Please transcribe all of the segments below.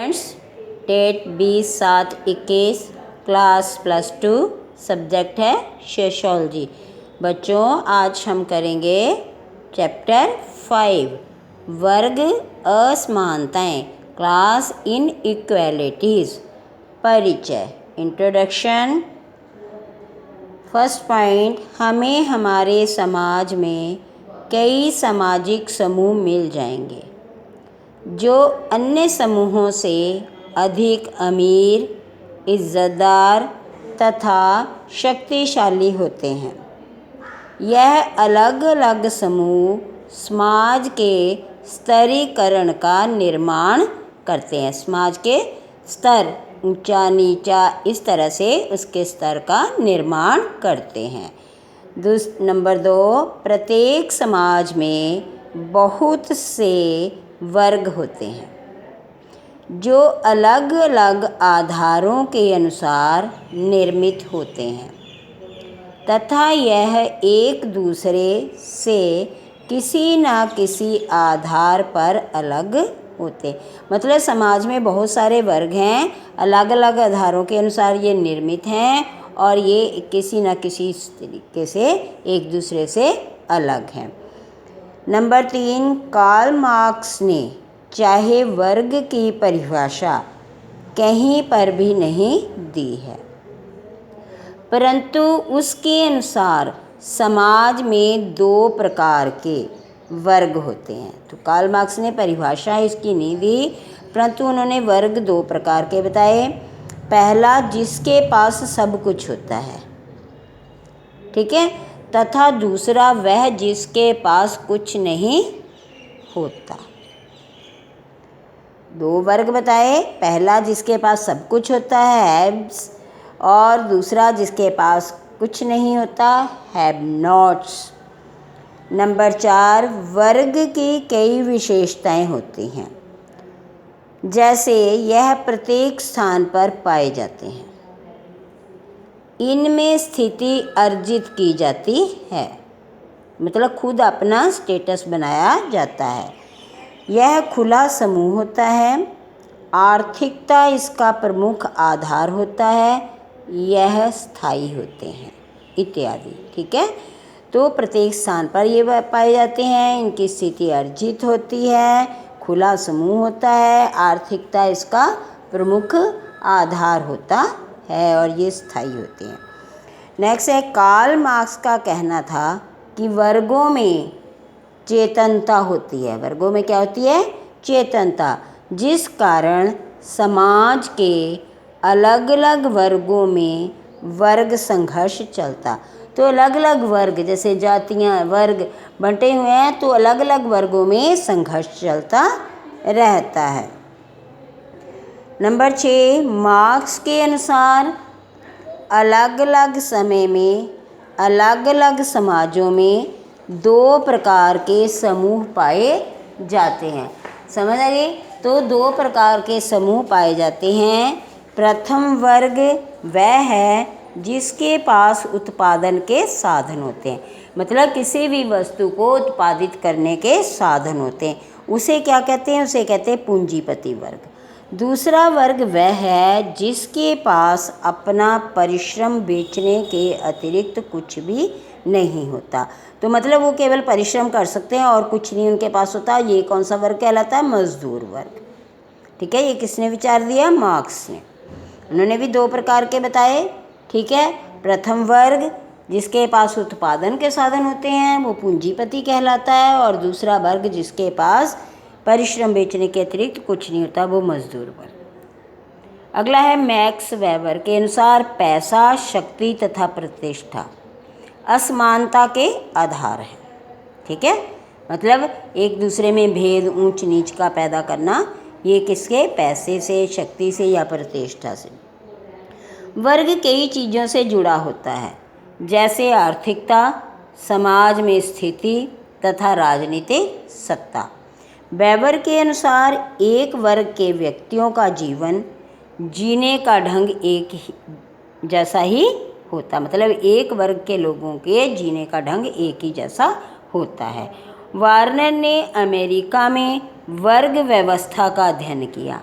Students, date 20/7/21, class +2, subject है sociology. बच्चों, आज हम करेंगे चैप्टर 5 वर्ग असमानताएं, क्लास इनइक्वालिटीज़। परिचय, इंट्रोडक्शन। फर्स्ट पॉइंट, हमें हमारे समाज में कई सामाजिक समूह मिल जाएंगे जो अन्य समूहों से अधिक अमीर, इज़्ज़तदार तथा शक्तिशाली होते हैं। यह अलग अलग समूह समाज के स्तरीकरण का निर्माण करते हैं। समाज के स्तर, ऊंचा नीचा, इस तरह से उसके स्तर का निर्माण करते हैं। नंबर 2, प्रत्येक समाज में बहुत से वर्ग होते हैं जो अलग अलग आधारों के अनुसार निर्मित होते हैं तथा यह एक दूसरे से किसी न किसी आधार पर अलग होते हैं। मतलब समाज में बहुत सारे वर्ग हैं, अलग अलग आधारों के अनुसार ये निर्मित हैं और ये किसी न किसी तरीके से एक दूसरे से अलग हैं। नंबर 3, कार्ल मार्क्स ने चाहे वर्ग की परिभाषा कहीं पर भी नहीं दी है, परंतु उसके अनुसार समाज में 2 प्रकार के वर्ग होते हैं। तो कार्ल मार्क्स ने परिभाषा इसकी नहीं दी, परंतु उन्होंने वर्ग 2 प्रकार के बताए। पहला, जिसके पास सब कुछ होता है, ठीक है, तथा दूसरा वह जिसके पास कुछ नहीं होता। 2 वर्ग बताए। पहला, जिसके पास सब कुछ होता है, हैव्स, और दूसरा जिसके पास कुछ नहीं होता, हैव नॉट्स। नंबर 4, वर्ग की कई विशेषताएं होती हैं, जैसे यह प्रत्येक स्थान पर पाए जाते हैं। इनमें स्थिति अर्जित की जाती है, मतलब खुद अपना स्टेटस बनाया जाता है। यह खुला समूह होता है, आर्थिकता इसका प्रमुख आधार होता है, यह स्थायी होते हैं इत्यादि। ठीक है, तो प्रत्येक स्थान पर ये पाए जाते हैं, इनकी स्थिति अर्जित होती है, खुला समूह होता है, आर्थिकता इसका प्रमुख आधार होता है और ये स्थायी होते हैं। नेक्स्ट है, कार्ल मार्क्स का कहना था कि वर्गों में चेतनता होती है। वर्गों में क्या होती है? चेतनता, जिस कारण समाज के अलग अलग वर्गों में वर्ग संघर्ष चलता। तो अलग अलग वर्ग, जैसे जातियां, वर्ग बंटे हुए हैं, तो अलग अलग वर्गों में संघर्ष चलता रहता है। नंबर 6, मार्क्स के अनुसार अलग अलग समय में अलग अलग समाजों में 2 प्रकार के समूह पाए जाते हैं। समझ आ गई? तो 2 प्रकार के समूह पाए जाते हैं। प्रथम वर्ग वह है जिसके पास उत्पादन के साधन होते हैं, मतलब किसी भी वस्तु को उत्पादित करने के साधन होते हैं, उसे क्या कहते हैं? उसे कहते हैं पूंजीपति वर्ग। दूसरा वर्ग वह है जिसके पास अपना परिश्रम बेचने के अतिरिक्त कुछ भी नहीं होता। तो मतलब वो केवल परिश्रम कर सकते हैं और कुछ नहीं उनके पास होता। ये कौन सा वर्ग कहलाता है? मजदूर वर्ग। ठीक है, ये किसने विचार दिया? मार्क्स ने। उन्होंने भी 2 प्रकार के बताए। ठीक है, प्रथम वर्ग जिसके पास उत्पादन के साधन होते हैं वो पूंजीपति कहलाता है, और दूसरा वर्ग जिसके पास परिश्रम बेचने के अतिरिक्त कुछ नहीं होता, वो मजदूर वर्ग। अगला है, मैक्स वेबर के अनुसार पैसा, शक्ति तथा प्रतिष्ठा असमानता के आधार है। ठीक है, मतलब एक दूसरे में भेद, ऊंच नीच का पैदा करना, ये किसके? पैसे से, शक्ति से या प्रतिष्ठा से। वर्ग कई चीज़ों से जुड़ा होता है, जैसे आर्थिकता, समाज में स्थिति तथा राजनीतिक सत्ता। वेबर के अनुसार एक वर्ग के व्यक्तियों का जीवन जीने का ढंग एक जैसा ही होता, मतलब एक वर्ग के लोगों के जीने का ढंग एक ही जैसा होता है। वार्नर ने अमेरिका में वर्ग व्यवस्था का अध्ययन किया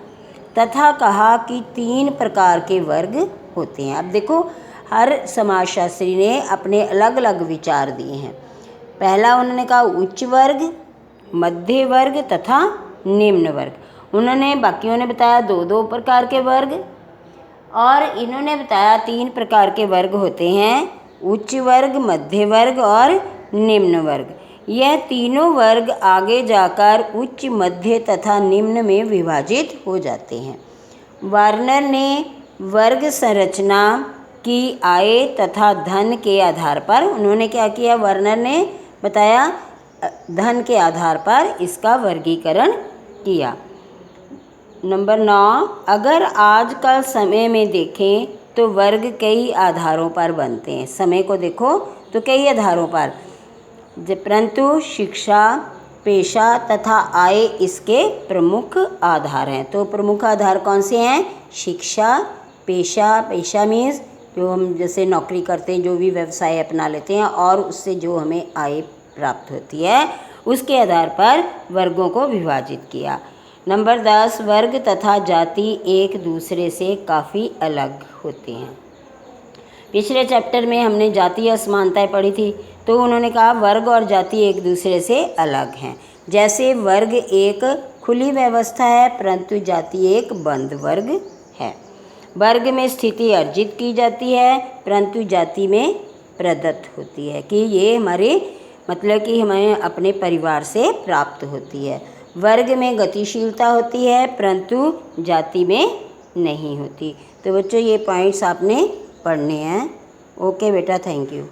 तथा कहा कि 3 प्रकार के वर्ग होते हैं। अब देखो हर समाजशास्त्री ने अपने अलग अलग विचार दिए हैं। पहला उन्होंने कहा उच्च वर्ग, मध्य वर्ग तथा निम्न वर्ग। उन्होंने बाकियों ने बताया 2-2 प्रकार के वर्ग, और इन्होंने बताया 3 प्रकार के वर्ग होते हैं, उच्च वर्ग, मध्य वर्ग और निम्न वर्ग। यह तीनों वर्ग आगे जाकर उच्च, मध्य तथा निम्न में विभाजित हो जाते हैं। वार्नर ने वर्ग संरचना की आय तथा धन के आधार पर, उन्होंने क्या किया, वार्नर ने बताया धन के आधार पर इसका वर्गीकरण किया। नंबर 9, अगर आजकल समय में देखें तो वर्ग कई आधारों पर बनते हैं। समय को देखो तो कई आधारों पर, परंतु शिक्षा, पेशा तथा आय इसके प्रमुख आधार हैं। तो प्रमुख आधार कौन से हैं? शिक्षा, पेशा, पेशा मीन्स जो हम जैसे नौकरी करते हैं, जो भी व्यवसाय अपना लेते हैं और उससे जो हमें आय प्राप्त होती है, उसके आधार पर वर्गों को विभाजित किया। नंबर 10, वर्ग तथा जाति एक दूसरे से काफ़ी अलग होते हैं। पिछले चैप्टर में हमने जातीय असमानताएं पढ़ी थी, तो उन्होंने कहा वर्ग और जाति एक दूसरे से अलग हैं। जैसे वर्ग एक खुली व्यवस्था है, परंतु जाति एक बंद वर्ग है। वर्ग में स्थिति अर्जित की जाती है, परंतु जाति में प्रदत्त होती है, कि ये हमारे मतलब कि हमें अपने परिवार से प्राप्त होती है। वर्ग में गतिशीलता होती है, परंतु जाति में नहीं होती। तो बच्चों ये पॉइंट्स आपने पढ़ने हैं। ओके बेटा, थैंक यू।